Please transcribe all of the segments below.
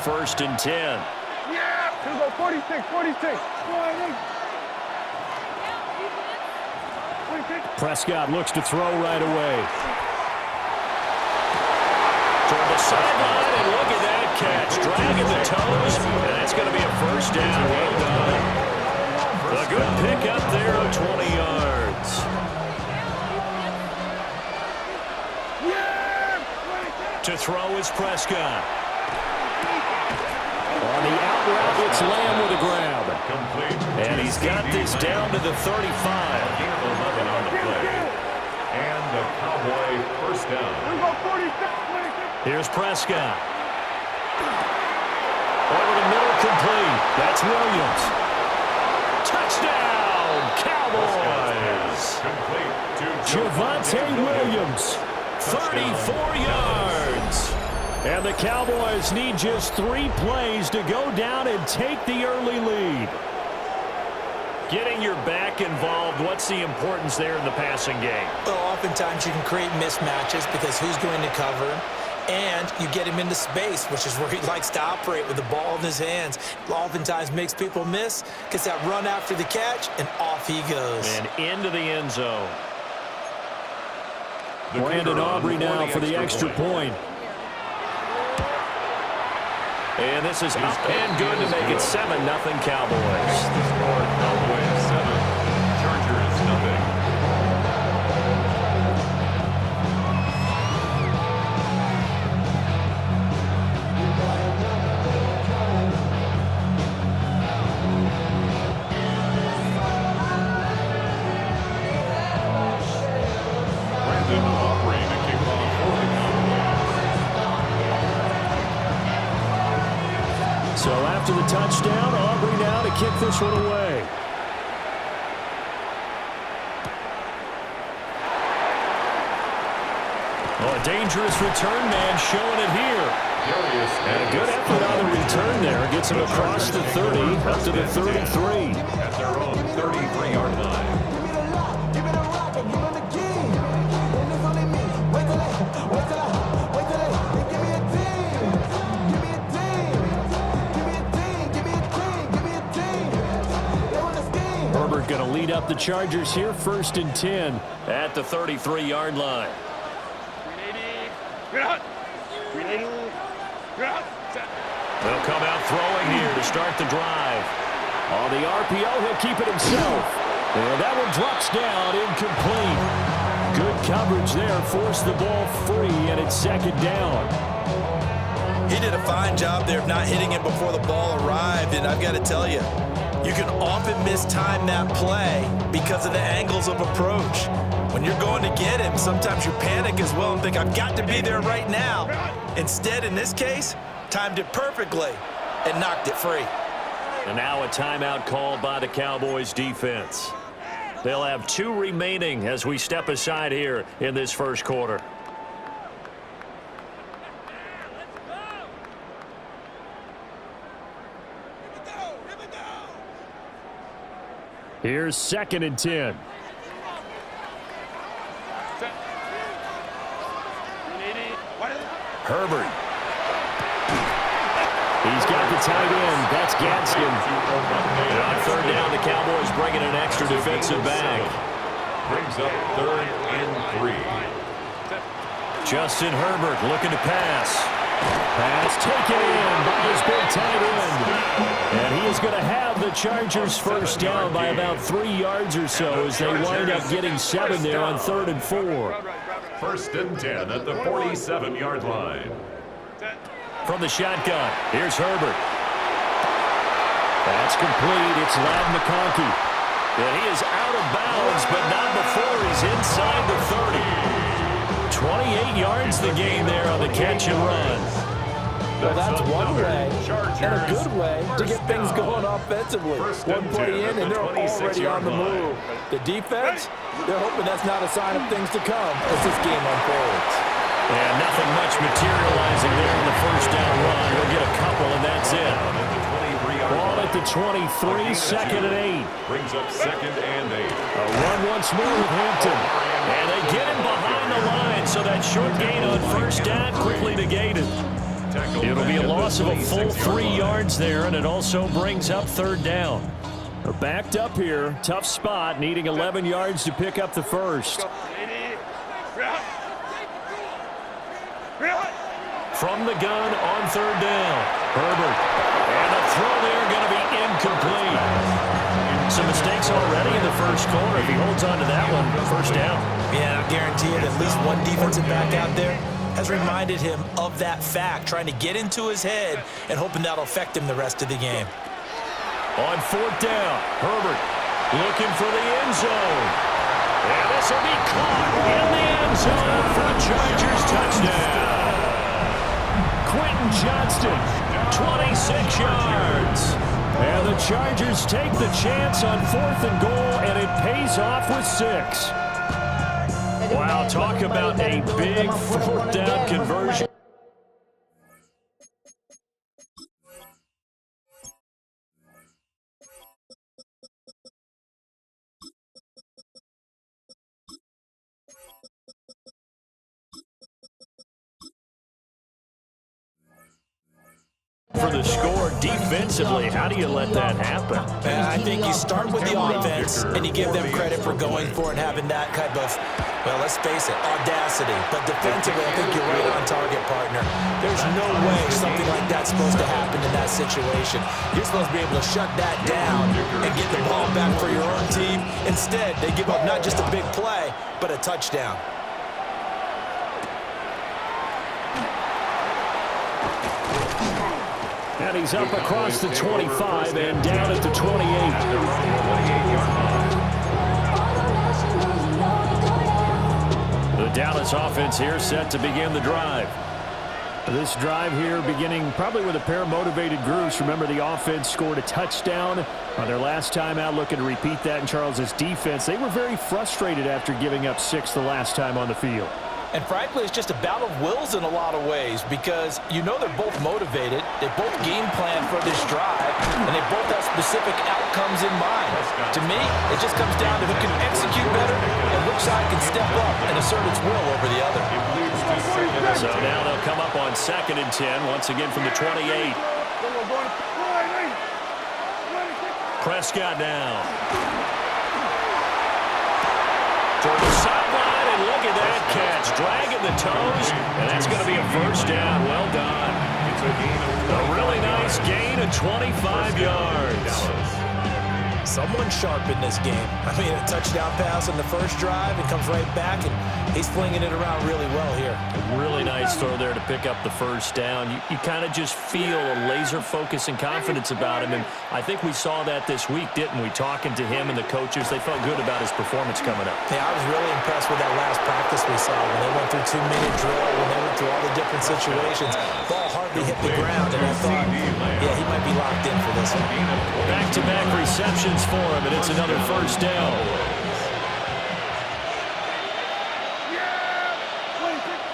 first and 10. Yeah! Here we go, 46, 46. Prescott looks to throw right away. Toward the sideline, and look at that catch. Dragging the toes, and that's going to be a first down. Well done. A good pickup there of 20 yards. To throw is Prescott. On the out route, it's Lamb with a grab. And he's got this down to the 35. 11 on the play. And the Cowboy first down. Here's Prescott. Over the middle, complete. That's Williams. Touchdown, Cowboys. Javonte Williams, 34 yards. And the Cowboys need just 3 plays to go down and take the early lead. Getting your back involved, what's the importance there in the passing game? Well, oftentimes you can create mismatches because who's going to cover him? And you get him into space, which is where he likes to operate with the ball in his hands. Oftentimes makes people miss, gets that run after the catch, and off he goes. And into the end zone. Brandon Aubrey now for the extra point. And this is up and good to make it 7-0 Cowboys. Cowboys 7, Chargers nothing. Brandon Aubrey to kick off for the Cowboys. So after the touchdown, Aubrey now to kick this one away. Oh, a dangerous return man showing it here. And a good effort on the return there. Gets him across the 30 up to the 33. At their own 33-yard line. Herbert going to lead up the Chargers here, first and 10 at the 33-yard line. They'll come out throwing here to start the drive. On the RPO, he'll keep it himself. And that one drops down, incomplete. Good coverage there, forced the ball free, and it's second down. He did a fine job there of not hitting it before the ball arrived, and I've got to tell you, you can often mistime that play because of the angles of approach. When you're going to get him, sometimes you panic as well and think, I've got to be there right now. Instead, in this case, timed it perfectly and knocked it free. And now a timeout called by the Cowboys defense. They'll have 2 remaining as we step aside here in this first quarter. Here's second and 10. Herbert. He's got the tight end. That's Gadsden. And on third down, the Cowboys bringing an extra defensive back. Brings up 3rd and 3. Justin Herbert looking to pass. Pass taken in by his big tight end. And he is going to have the Chargers first down by about 3 yards or so as they wind up getting 7 there on 3rd and 4. First and 10 at the 47-yard line. From the shotgun, here's Herbert. That's complete. It's Ladd McConkey. And he is out of bounds, but not before he's inside the 30. 28 yards the gain there on the catch and run. Well, that's one way, and a good way, to get things going offensively. One play in, and they're already on the move. The defense, they're hoping that's not a sign of things to come as this game unfolds. And nothing much materializing there in the first down run. He'll get a couple, and that's it. Ball at the 23, second and 8. Brings up 2nd and 8. A run once more with Hampton. And they get him behind the line, so that short gain on first down quickly negated. It'll be a loss of a full 3 yards there, and it also brings up third down. They're backed up here. Tough spot, needing 11 yards to pick up the first. From the gun on third down, Herbert. And the throw there going to be incomplete. Some mistakes already in the first quarter. If he holds on to that one, first down. Yeah, I guarantee it, at least one defensive back out there has reminded him of that fact, trying to get into his head and hoping that'll affect him the rest of the game. On fourth down, Herbert looking for the end zone. And this will be caught in the end zone for a Chargers touchdown. Quentin Johnston, 26 yards. And the Chargers take the chance on 4th and goal, and it pays off with 6. Wow, talk about a big 4th down conversion. For the score defensively, how do you let that happen? I think you start with the offense and you give them credit for going for it and having that type of, well, let's face it, audacity. But defensively, I think you're right on target, partner. There's no way something like that's supposed to happen in that situation. You're supposed to be able to shut that down and get the ball back for your own team. Instead, they give up not just a big play, but a touchdown. And he's up across the 25 and down at the 28. The Dallas offense here set to begin the drive. This drive here beginning probably with a pair of motivated groups. Remember, the offense scored a touchdown on their last time out, looking to repeat that in Charles's defense. They were very frustrated after giving up 6 the last time on the field. And frankly, it's just a battle of wills in a lot of ways because you know they're both motivated, they both game plan for this drive, and they both have specific outcomes in mind. To me, it just comes down to who can execute better and which side can step up and assert its will over the other. So now they'll come up on 2nd and 10, once again from the 28. Prescott now. Toward the sideline, and look at that catch. Dragging the toes, and that's going to be a first down. Well done. A really nice gain of 25 yards. Someone sharp in this game. I mean, a touchdown pass on the first drive, and comes right back, and he's flinging it around really well here. A really nice throw there to pick up the first down. You kind of just feel a laser focus and confidence about him, and I think we saw that this week, didn't we? Talking to him and the coaches, they felt good about his performance coming up. Yeah, I was really impressed with that last practice we saw when they went through 2-minute drill, when they went through all the different situations. Ball hardly hit the ground, and I thought, yeah, he might be locked in for this one. Back-to-back receptions for him, and it's another first down.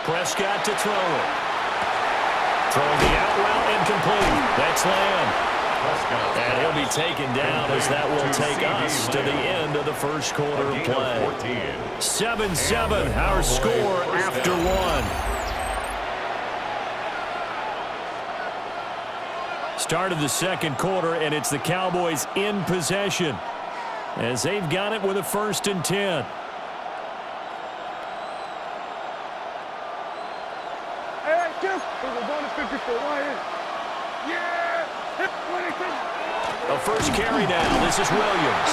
Prescott to throw it. Throwing the out route incomplete. That's Lamb. And he'll be taken down as that will take us to the end of the first quarter of play. 7-7, our score after one. Start of the second quarter, and it's the Cowboys in possession as they've got it with a 1st and 10. Hey, Jim, we're going to 54. Yeah! A first carry now. This is Williams.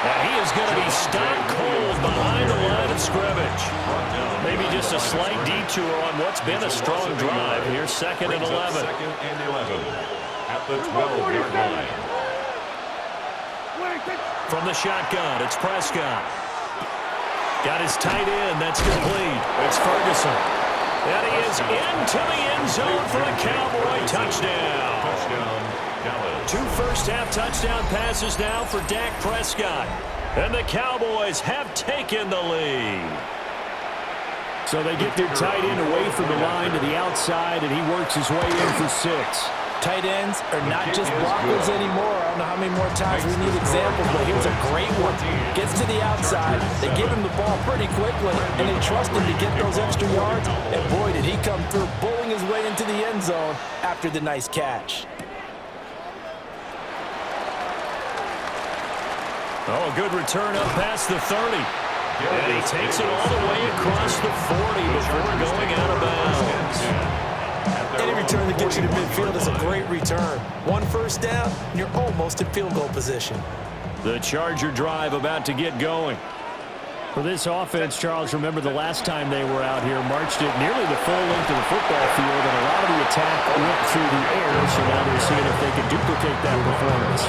And he is going to be stopped cold behind the line of scrimmage. Maybe just a slight detour on what's been a strong drive. Here's 2nd and 11. 2nd and 11 at the 12-yard line. From the shotgun, it's Prescott. Got his tight end. That's complete. It's Ferguson. And he is into the end zone for a Cowboy touchdown. Dallas. 2 first-half touchdown passes now for Dak Prescott. And the Cowboys have taken the lead. So they get their tight end away from the line to the outside, and he works his way in for 6. Tight ends are not just blockers anymore. I don't know how many more times we need examples, but here's a great one. Gets to the outside, they give him the ball pretty quickly, and they trust him to get those extra yards, and boy, did he come through, bowling his way into the end zone after the nice catch. Oh, a good return up past the 30. And he takes it all the way across the 40 before going out of bounds. Any return that gets you to midfield is a great return. One first down, and you're almost in field goal position. The Charger drive about to get going. For this offense, Charles, remember the last time they were out here, marched it nearly the full length of the football field, and a lot of the attack went through the air, so now they're seeing if they can duplicate that performance.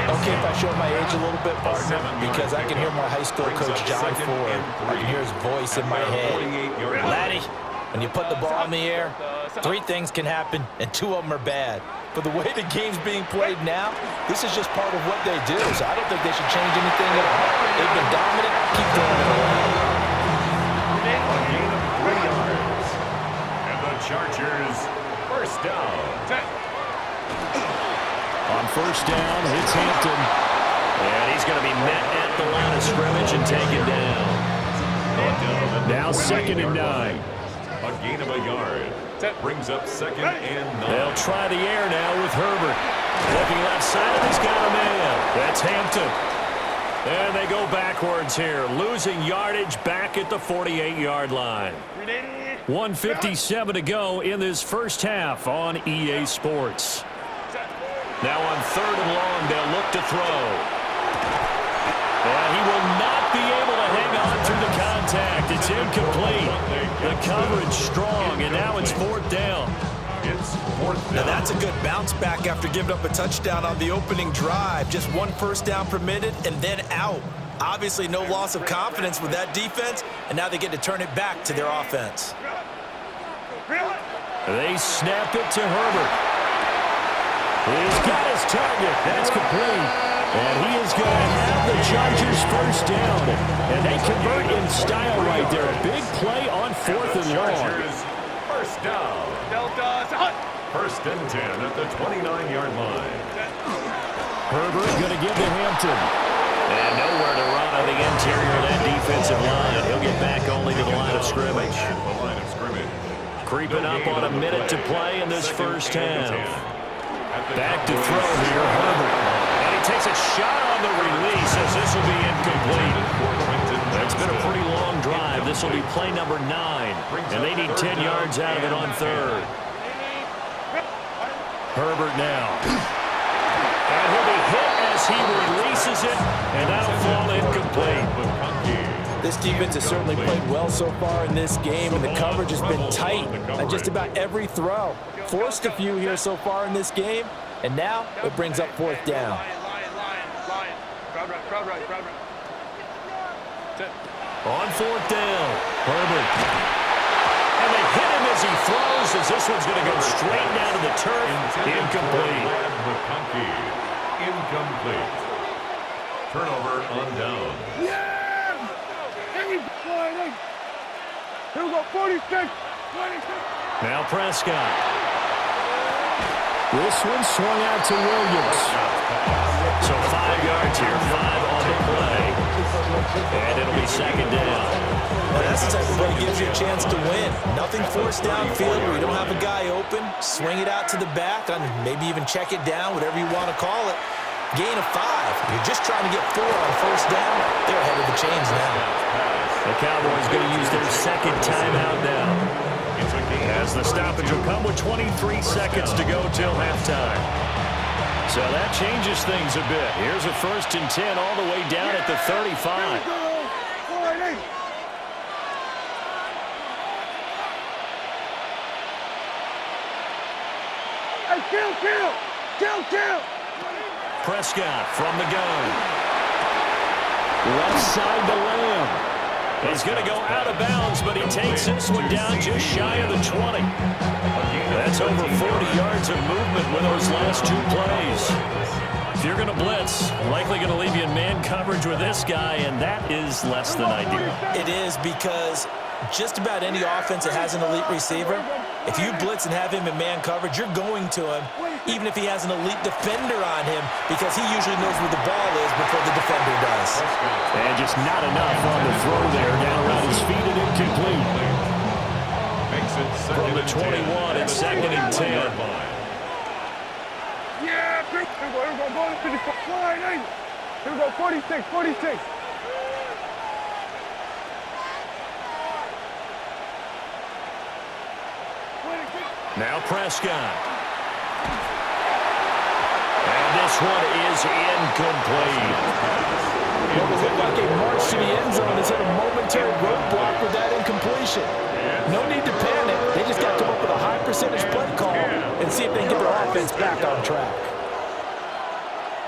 Okay, if I show my age a little bit, partner, because I can hear my high school coach, John Ford. I can hear his voice in my head. Laddie, when you put the ball in the air, 3 things can happen, and 2 of them are bad. But the way the game's being played now, this is just part of what they do, so I don't think they should change anything at all. They've been dominant. Keep throwing it around. A gain of 3 yards. And the Chargers, first down. On first down, it's Hampton. And he's going to be met at the line of scrimmage and taken down. Now 2nd and 9. A gain of a yard. Brings up 2nd and 9. They'll try the air now with Herbert. Looking left side, and he's got a man. That's Hampton. And they go backwards here, losing yardage back at the 48-yard line. 1:57 to go in this first half on EA Sports. Now on 3rd and long, they'll look to throw. And he will not be able to hang on through the contact. It's incomplete. The coverage strong, and now it's 4th down. It's 4th down. Now that's a good bounce back after giving up a touchdown on the opening drive. Just 1 first down permitted and then out. Obviously no loss of confidence with that defense, and now they get to turn it back to their offense. They snap it to Herbert. He's got his target. That's complete. And he is going to have the Chargers first down. And they convert in style right there. A big play on 4th and long. Chargers, first down. First and 10 at the 29-yard line. Herbert going to give to Hampton. And nowhere to run on the interior of that defensive line. He'll get back only to the line of scrimmage. Creeping up on a minute to play in this first half. Back to throw here, Herbert. And he takes a shot on the release as this will be incomplete. It's been a pretty long drive. This will be play number 9. And they need 10 yards out of it on 3rd. Herbert now. And he'll be hit as he releases it. And that'll fall incomplete. This defense has certainly played well so far in this game, and the coverage has been tight on just about every throw. Forced a few here so far in this game, and now it brings up 4th down. On 4th down, Herbert. And they hit him as he throws, as this one's going to go straight down to the turf. Incomplete. Incomplete. Turnover on down. Here we go, 46. Now Prescott. This one swung out to Williams. So 5 yards here, 5 on the play. And it'll be 2nd down. Well, that's the type of play that gives you a chance to win. Nothing forced downfield where you don't have a guy open. Swing it out to the back, and maybe even check it down, whatever you want to call it. Gain of 5. You're just trying to get 4 on first down. They're ahead of the chains now. The Cowboys going to use their 2nd timeout now. As the stoppage will come with 23 seconds to go till halftime. So that changes things a bit. Here's a 1st and 10 all the way down at the 35. Hey, kill! Prescott from the gun. Left side to Lamb. He's going to go out of bounds, but he takes this one down just shy of the 20. That's over 40 yards of movement with those last 2 plays. If you're going to blitz, likely going to leave you in man coverage with this guy, and that is less than ideal. It is, because just about any offense that has an elite receiver, If you blitz and have him in man coverage, you're going to him, even if he has an elite defender on him, because he usually knows where the ball is before the defender does. And just not enough on the throw there. Down around his feet and incomplete. From the 21, it's 2nd and 10. Yeah, here we go, ball to 54. Line, hey. Here we go, 46, 46. Now Prescott. And this one is incomplete. What was looked like a march to the end zone has hit a momentary roadblock with that incompletion. No need to panic. They just got to come up with a high percentage play call and see if they can get their offense back on track.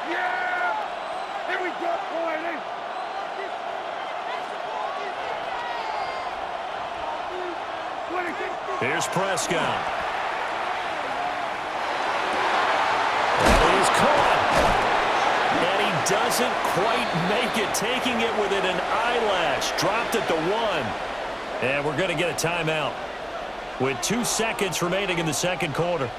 Yeah! Here we go, line, hey. Here's Prescott. He's caught. And he doesn't quite make it, taking it within an eyelash. Dropped it to 1. And we're going to get a timeout with 2 seconds remaining in the second quarter.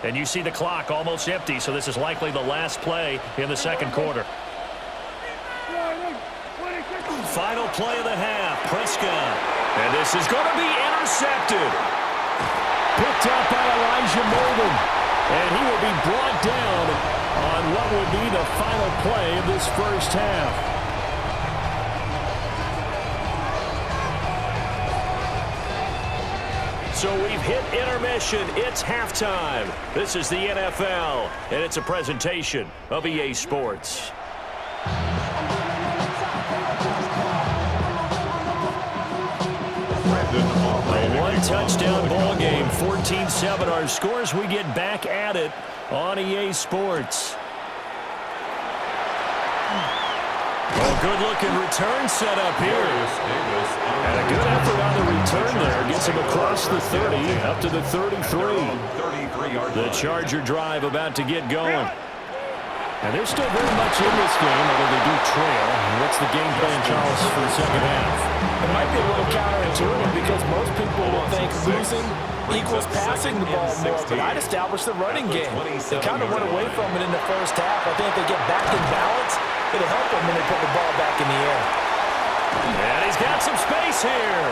And you see the clock almost empty, so this is likely the last play in the second quarter. Final play of the half, Prescott. And this is going to be intercepted. Picked up by Elijah Molden. And he will be brought down on what would be the final play of this first half. So we've hit intermission. It's halftime. This is the NFL, and it's a presentation of EA Sports. A one-touchdown ball game, 14-7. Our scores, we get back at it on EA Sports. A good-looking return set up here. And a good effort on the return there. Gets him across the 30, up to the 33. The Charger drive about to get going. And they're still very much in this game, although they do trail. What's the game plan, Charles, for the second half? It might be a little counterintuitive because most people will think losing equals passing the ball more, but I'd establish the running game. They kind of went away from it in the first half. I think if they get back in balance, it'll help them when they put the ball back in the air. And he's got some space here.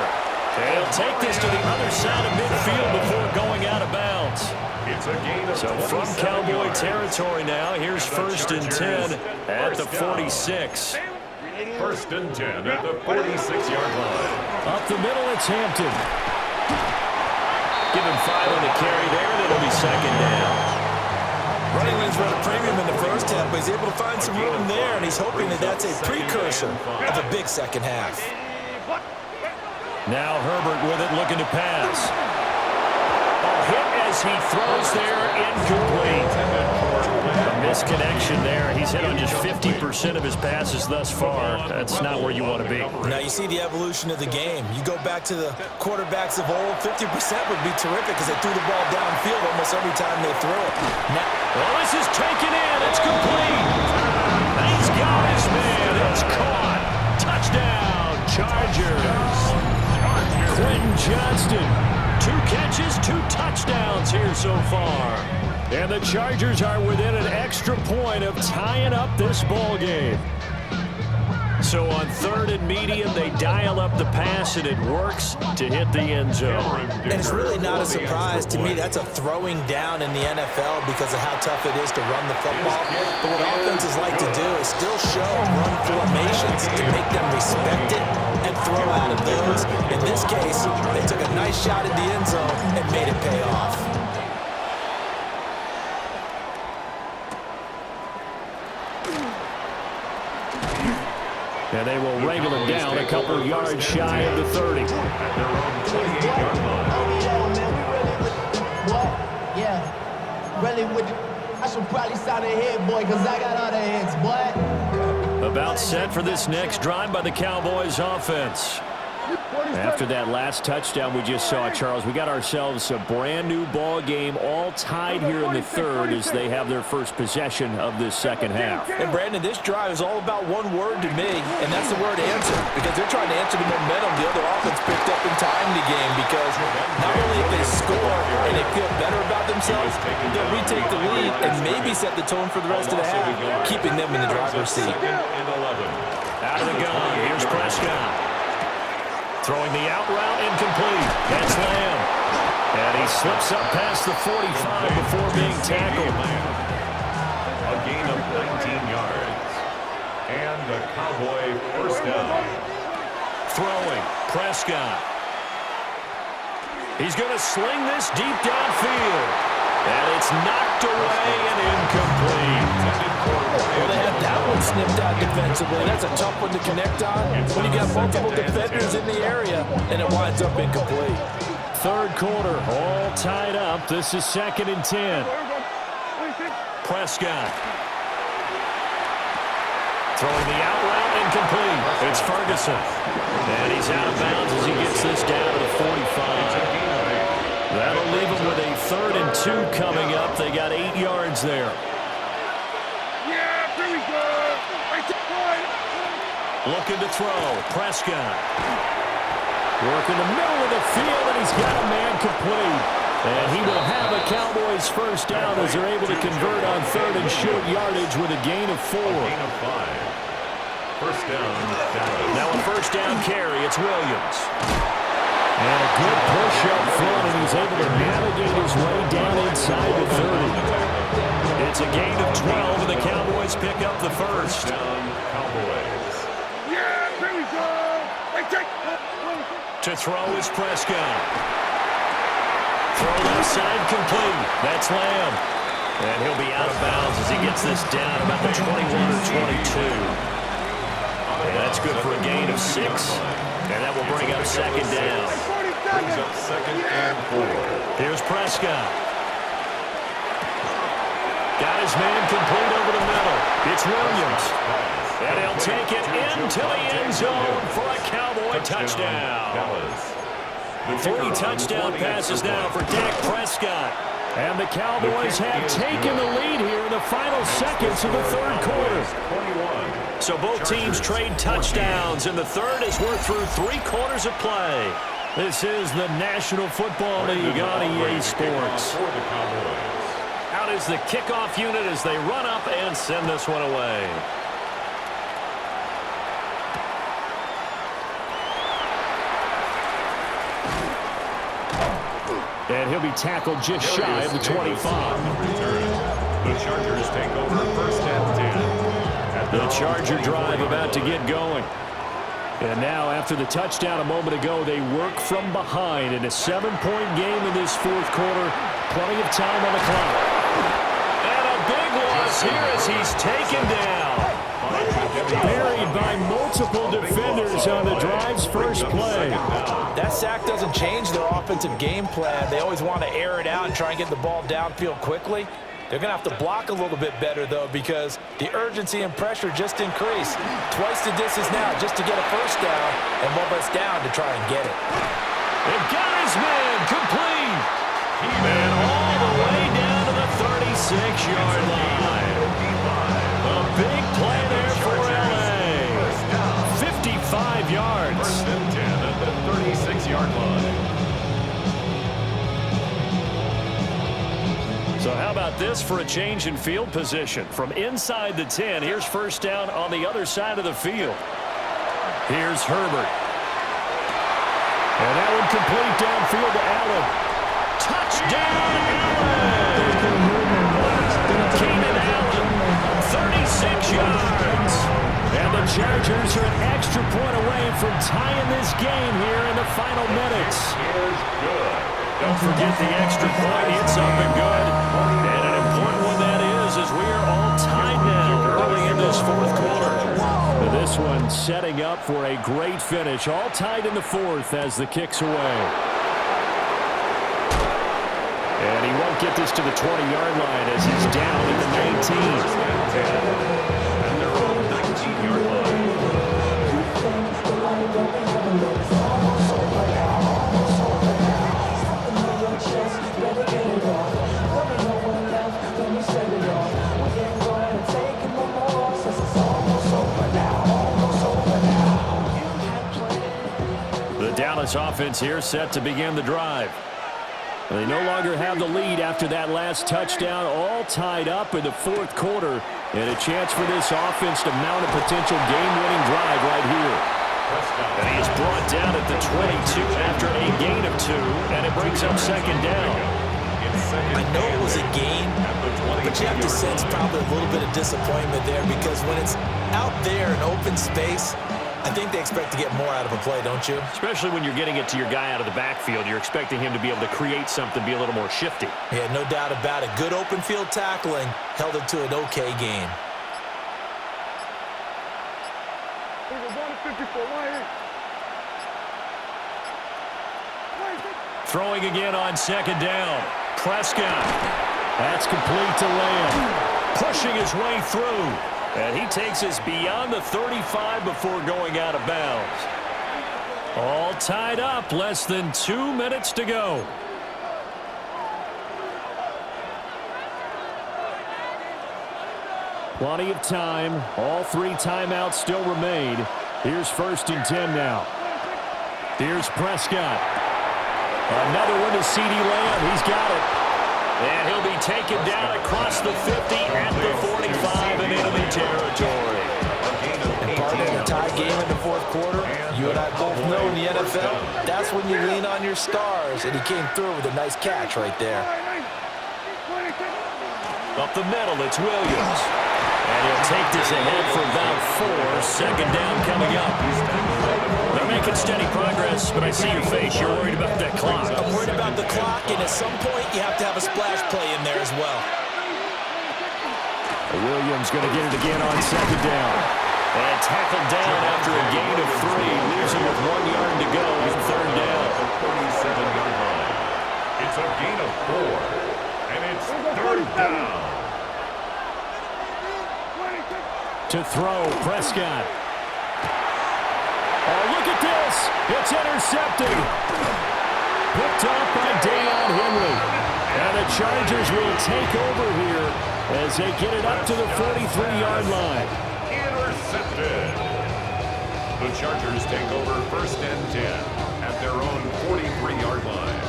And he'll take this to the other side of midfield before going out of bounds. So from Cowboy territory now, here's 1st and 10 at the 46. 1st and 10 at the 46-yard line. Up the middle, it's Hampton. Give him 5 on the carry there, and it'll be 2nd down. Running lanes were at a premium in the first half, but he's able to find some room there, and he's hoping that that's a precursor of a big second half. Now Herbert with it, looking to pass. Hit as he throws there, incomplete. A misconnection there. He's hit on just 50% of his passes thus far. That's not where you want to be. Now you see the evolution of the game. You go back to the quarterbacks of old, 50% would be terrific because they threw the ball downfield almost every time they threw it. Now, well, this is taken in. It's complete. He's got his man. It's caught. Touchdown, Chargers. Quentin Johnston. 2 catches, 2 touchdowns here so far. And the Chargers are within an extra point of tying up this ball game. So on 3rd and medium, they dial up the pass, and it works to hit the end zone. And it's really not a surprise to me. That's a throwing down in the NFL because of how tough it is to run the football. But what offenses like to do is still show run formations to make them respect it and throw out of those. In this case, they took a nice shot at the end zone and made it pay off. And they will wrangle him down a couple of yards shy of the 30. At their own 28-yard line. Yeah, really would. I should probably sign a head, boy, because I got other heads, boy. About set for this next drive by the Cowboys offense. After that last touchdown we just saw, Charles, we got ourselves a brand new ball game, all tied here in the third as they have their first possession of this second half. And Brandon, this drive is all about one word to me, and that's the word answer, because they're trying to answer the momentum the other offense picked up in tying the game, because not only if they score and they feel better about themselves, they'll retake the lead and maybe set the tone for the rest of the half, keeping them in the driver's seat. Out of the gun, here's Prescott. Throwing the out route, incomplete. That's Lamb. And he slips up past the 45 before being tackled. A gain of 19 yards. And the Cowboy first down. Throwing, Prescott. He's going to sling this deep downfield. And it's knocked away and incomplete. Well, they had that one snipped out defensively. That's a tough one to connect on when you got multiple defenders in the area, and it winds up incomplete. Third quarter, all tied up. This is 2nd and 10. Prescott. Throwing the out route, incomplete. It's Ferguson. And he's out of bounds as he gets this down to the 45. That'll leave him with a 3rd and 2 coming up. They got 8 yards there. Looking to throw. Prescott. Working the middle of the field, and he's got a man complete. And he will have a Cowboys first down as they're able to convert on 3rd and short yardage with a gain of 4. Gain of 5. First down, Dallas. Now a first down carry. It's Williams. And a good push up front, and he's able to navigate his way down inside the 30. It's a gain of 12, and the Cowboys pick up the first. Down, Cowboys. To throw is Prescott. Throw left side complete. That's Lamb. And he'll be out of bounds as he gets this down about the 21 or 22. And that's good for a gain of 6. And that will bring up 2nd down. Brings up 2nd and 4. Here's Prescott. Got his man complete over the middle. It's Williams. And he'll take it into the end zone for a Cowboy touchdown. 3 touchdown passes now for Dak Prescott. And the Cowboys have taken the lead here in the final seconds of the third quarter. So both teams trade touchdowns, and the third as we're through 3 quarters of play. This is the National Football League on EA Sports. Out is the kickoff unit as they run up and send this one away. And he'll be tackled just shy of the 25. The Chargers take over 1st and 10. The Charger drive about to get going. And now, after the touchdown a moment ago, they work from behind in a 7-point game in this 4th quarter. Plenty of time on the clock. And a big loss here as he's taken down. Buried by multiple defenders on the drive's first play. That sack doesn't change their offensive game plan. They always want to air it out and try and get the ball downfield quickly. They're going to have to block a little bit better, though, because the urgency and pressure just increased. Twice the distance now just to get a first down, and one less down to try and get it. And got his man complete. And all the way down to the 36-yard line. A big play there for LA. 55 yards. 1st and 10 at the 36-yard line. So how about this for a change in field position? From inside the 10, here's first down on the other side of the field. Here's Herbert. And that one complete downfield to Allen. Touchdown, Allen! Keenan Allen, 36 yards. And the Chargers are an extra point away from tying this game here in the final minutes. Is good. Don't forget the extra point. It's up and good. And an important one that is, as we are all tied now early in this 4th quarter. This one setting up for a great finish. All tied in the 4th as the kick's away. And he won't get this to the 20-yard line as he's down at the 19. And they're on the 19-yard line. Dallas offense here set to begin the drive. They no longer have the lead after that last touchdown, all tied up in the fourth quarter, and a chance for this offense to mount a potential game-winning drive right here. And he is brought down at the 22 after a gain of 2, and it brings up second down. I know it was a gain, but you have to sense probably a little bit of disappointment there because when it's out there in open space, I think they expect to get more out of a play, don't you? Especially when you're getting it to your guy out of the backfield. You're expecting him to be able to create something, be a little more shifty. Yeah, no doubt about it. Good open field tackling held it to an okay gain. Throwing again on second down. Prescott. That's complete to Lamb. Pushing his way through. And he takes us beyond the 35 before going out of bounds. All tied up. Less than 2 minutes to go. Plenty of time. All 3 timeouts still remain. Here's 1st and 10 now. Here's Prescott. Another one to CeeDee Lamb. He's got it. And he'll be taken down across the 50 at the 45 in enemy territory. And partner, in a tie game in the fourth quarter, you and I both know in the NFL, that's when you lean on your stars. And he came through with a nice catch right there. Up the middle, it's Williams. And he'll take this ahead for about 4. Second down coming up. They're making steady progress, but I see your face. You're worried about that clock. I'm worried about the clock, and at some point, you have to have a splash play in there as well. Williams going to get it again on second down. And tackled down after a gain of 3. Leaves him with 1 yard to go on third down. 47-yard line. It's a gain of 4. And it's third down. To throw, Prescott. Oh, look at this. It's intercepted. Picked off by Deion Henry. And the Chargers will take over here as they get it up to the 43-yard line. Intercepted. The Chargers take over 1st and 10 at their own 43-yard line.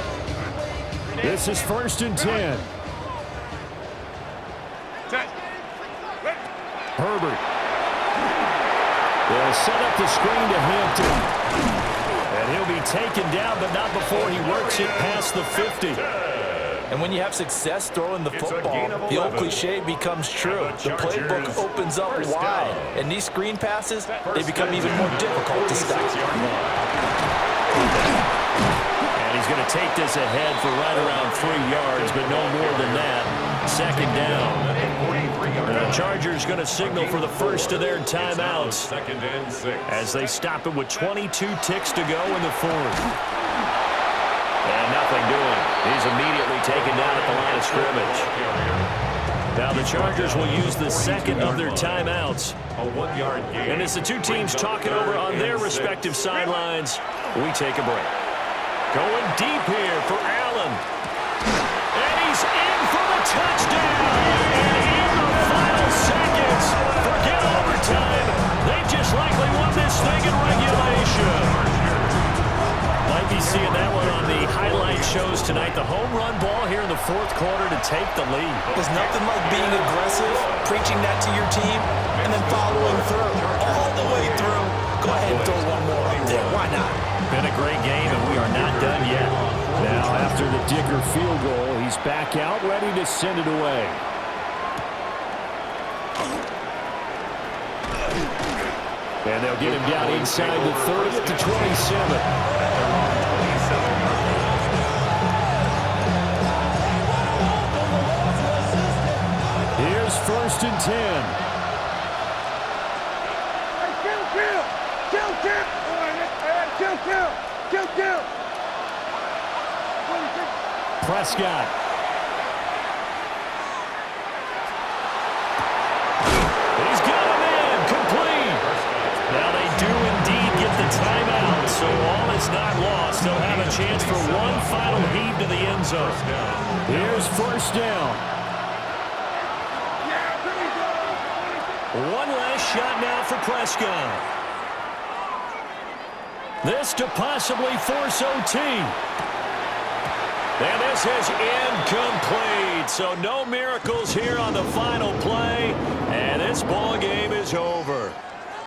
This is 1st and 10. Herbert. They'll set up the screen to Hampton. And he'll be taken down, but not before he works it past the 50. And when you have success throwing the football, the old cliche becomes true. The playbook opens up wide. And these screen passes, they become even more difficult to stop. And he's going to take this ahead for right around 3 yards, but no more than that. Second down. The Chargers going to signal for the first of their timeouts as they stop it with 22 ticks to go in the fourth. And nothing doing. He's immediately taken down at the line of scrimmage. Now the Chargers will use the second of their timeouts. And as the two teams talk it over on their respective sidelines, we take a break. Going deep here for Allen. And he's in for the touchdown. And in the final seconds, forget overtime. They just likely won this thing in regulation. Might be seeing that one on the highlight shows tonight. The home run ball here in the fourth quarter to take the lead. There's nothing like being aggressive, preaching that to your team, and then following through. All the way through. Go ahead and throw one more up there. Why not? Been a great game, and we are not done yet. Now, after the Dicker field goal, he's back out, ready to send it away. And they'll get him down inside the 30 at the 27. Here's 1st and 10. Prescott. He's got him in, complete. Now they do indeed get the timeout, so all is not lost. They'll have a chance for one final heave to the end zone. Here's 1st down. One last shot now for Prescott. This to possibly force OT. And this is incomplete. So no miracles here on the final play. And this ball game is over.